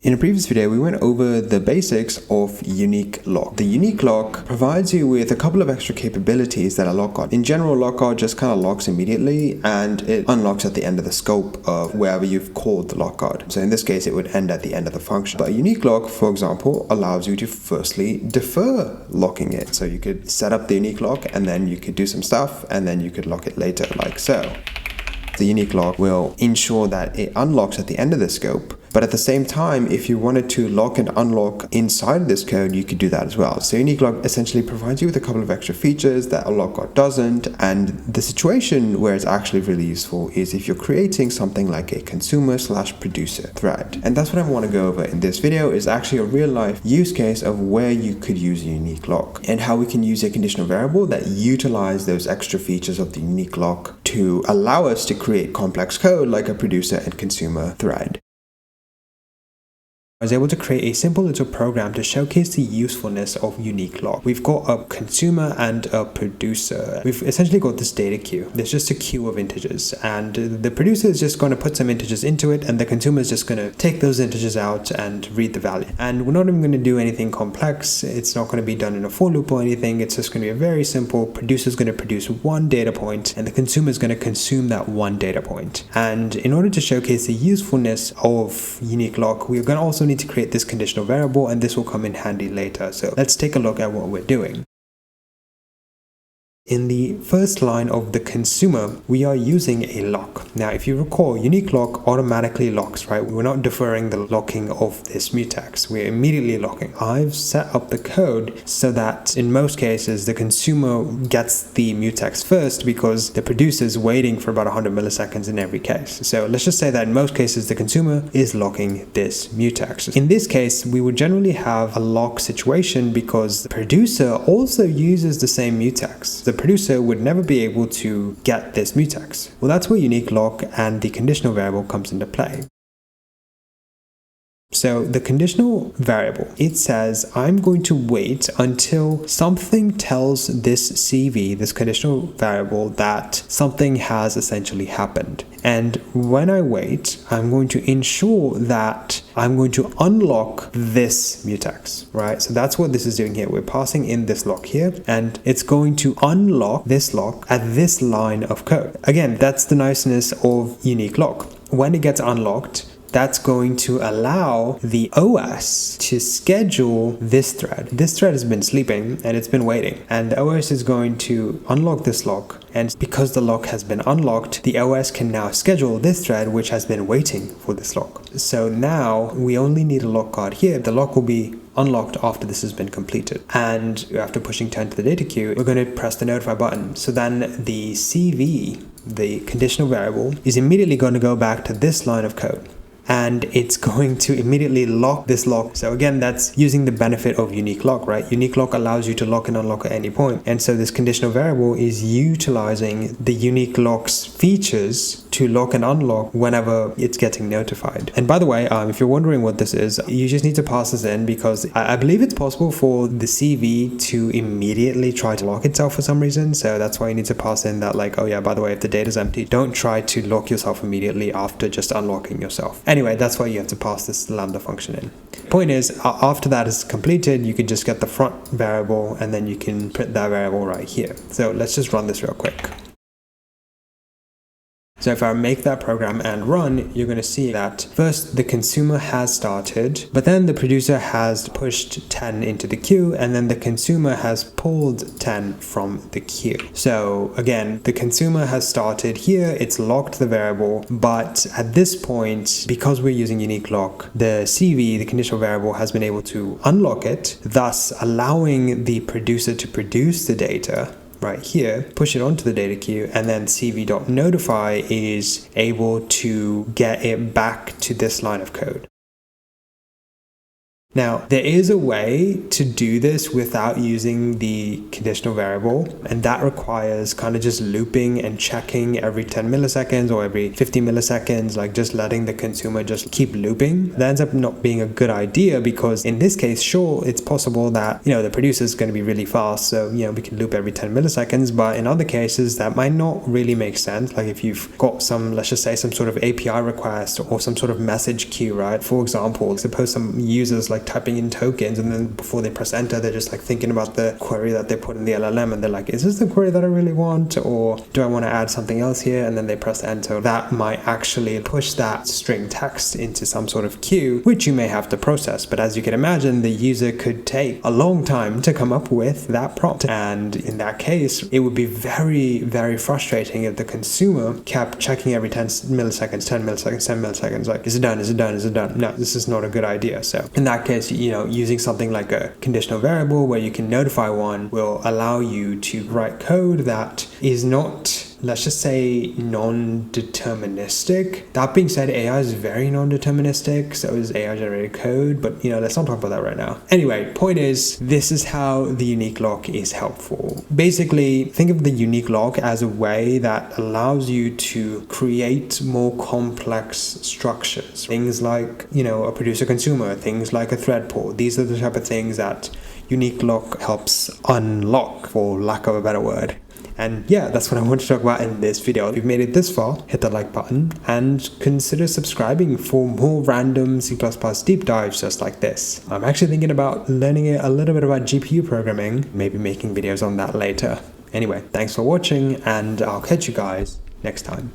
In a previous video, we went over the basics of unique lock. The unique lock provides you with a couple of extra capabilities that a lockout. In general, lockout just kind of locks immediately and it unlocks at the end of the scope of wherever you've called the lockout. So in this case, it would end at the end of the function. But a unique lock, for example, allows you to firstly defer locking it. So you could set up the unique lock and then you could do some stuff and then you could lock it later like so. The unique lock will ensure that it unlocks at the end of the scope. But at the same time, if you wanted to lock and unlock inside this code, you could do that as well. So unique lock essentially provides you with a couple of extra features that a lockout doesn't. And the situation where it's actually really useful is if you're creating something like a consumer/producer thread. And that's what I want to go over in this video, is actually a real life use case of where you could use a unique lock and how we can use a conditional variable that utilize those extra features of the unique lock to allow us to create complex code like a producer and consumer thread. I was able to create a simple little program to showcase the usefulness of unique lock. We've got a consumer and a producer. We've essentially got this data queue. There's just a queue of integers, and the producer is just going to put some integers into it, and the consumer is just going to take those integers out and read the value. And we're not even going to do anything complex. It's not going to be done in a for loop or anything. It's just going to be a very simple. Producer is going to produce one data point, and the consumer is going to consume that one data point. And in order to showcase the usefulness of unique lock, we're going to also need to create this conditional variable, and this will come in handy later. So let's take a look at what we're doing. In the first line of the consumer, we are using a lock. Now, if you recall, unique lock automatically locks, right? We're not deferring the locking of this mutex. We're immediately locking. I've set up the code so that in most cases, the consumer gets the mutex first because the producer is waiting for about 100 milliseconds in every case. So let's just say that in most cases, the consumer is locking this mutex. In this case, we would generally have a lock situation because the producer also uses the same mutex. The producer would never be able to get this mutex. Well, that's where unique lock and the conditional variable comes into play. So the conditional variable, it says, I'm going to wait until something tells this CV, this conditional variable, that something has essentially happened. And when I wait, I'm going to ensure that I'm going to unlock this mutex, right? So that's what this is doing here. We're passing in this lock here, and it's going to unlock this lock at this line of code. Again, that's the niceness of unique lock. When it gets unlocked, that's going to allow the OS to schedule this thread. This thread has been sleeping and it's been waiting, and the OS is going to unlock this lock. And because the lock has been unlocked, the OS can now schedule this thread which has been waiting for this lock. So now we only need a lock guard here. The lock will be unlocked after this has been completed. And after pushing 10 to the data queue, we're going to press the notify button. So then the CV, the conditional variable, is immediately going to go back to this line of code, and it's going to immediately lock this lock. So again, that's using the benefit of unique lock, right? Unique lock allows you to lock and unlock at any point. And so this conditional variable is utilizing the unique lock's features to lock and unlock whenever it's getting notified. And by the way, if you're wondering what this is, you just need to pass this in because I believe it's possible for the CV to immediately try to lock itself for some reason. So that's why you need to pass in that, like, oh yeah, by the way, if the data is empty, don't try to lock yourself immediately after just unlocking yourself. Anyway, that's why you have to pass this lambda function in. Point is, after that is completed, you can just get the front variable and then you can print that variable right here. So let's just run this real quick. So if I make that program and run, you're going to see that first the consumer has started, but then the producer has pushed 10 into the queue, and then the consumer has pulled 10 from the queue. So again, the consumer has started here, it's locked the variable, but at this point, because we're using unique lock, the CV, the conditional variable, has been able to unlock it, thus allowing the producer to produce the data right here, push it onto the data queue, and then cv.notify is able to get it back to this line of code. Now, there is a way to do this without using the conditional variable, and that requires kind of just looping and checking every 10 milliseconds or every 50 milliseconds, like just letting the consumer just keep looping. That ends up not being a good idea because in this case, sure, it's possible that, the producer is going to be really fast, so, we can loop every 10 milliseconds, but in other cases, that might not really make sense. Like if you've got some, let's just say some sort of API request or some sort of message queue, right? For example, suppose some users like typing in tokens and then before they press enter, they're just like thinking about the query that they put in the LLM and they're like, is this the query that I really want, or do I want to add something else here? And then they press enter. That might actually push that string text into some sort of queue, which you may have to process. But as you can imagine, the user could take a long time to come up with that prompt. And in that case, it would be very, very frustrating if the consumer kept checking every 10 milliseconds, 10 milliseconds, 10 milliseconds, like, is it done? Is it done? Is it done? No, this is not a good idea. So in that case, using something like a conditional variable where you can notify one will allow you to write code that is not, let's just say, non-deterministic. That being said, AI is very non-deterministic, so is AI generated code, but let's not talk about that right now. Anyway, point is, this is how the unique lock is helpful. Basically, think of the unique lock as a way that allows you to create more complex structures. Things like, a producer-consumer, things like a thread pool. These are the type of things that unique lock helps unlock, for lack of a better word. And yeah, that's what I want to talk about in this video. If you've made it this far, hit the like button and consider subscribing for more random C++ deep dives just like this. I'm actually thinking about learning a little bit about GPU programming, maybe making videos on that later. Anyway, thanks for watching and I'll catch you guys next time.